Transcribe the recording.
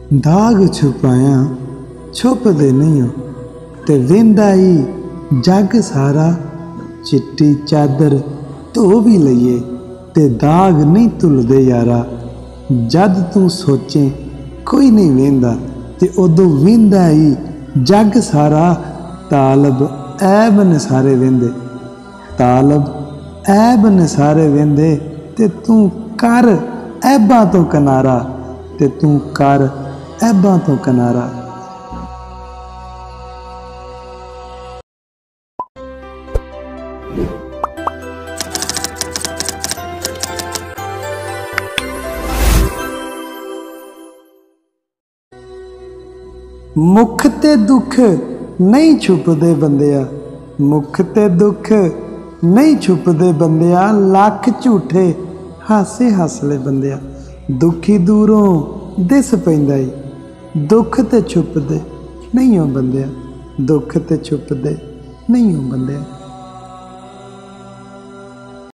दाग छुपाया छुपदे नहीं हो, ते वेंदा ही जग सारा। चिट्टी चादर धो भी लईए ते दाग नहीं धुलदे यारा। जद तू सोचे कोई नहीं वेंदा, ते उदों वेंदा ही जग सारा। तालब ऐब ने सारे वेंदे, तालब ऐब ने सारे वेंदे, ते तू कर ऐबां तो किनारा, ते तू कर ऐबां तो किनारा। मुख ते दुख नहीं छुपदे बंदिया, मुख ते दुख नहीं छुपदे बंदिया। लख झूठे हासे हस ले बंदिया। दुखी दूरों दिस पैंदा ही, दुख ते छुपदे नहीं हो बंदिया, दुख ते छुपदे नहीं हो बंदिया।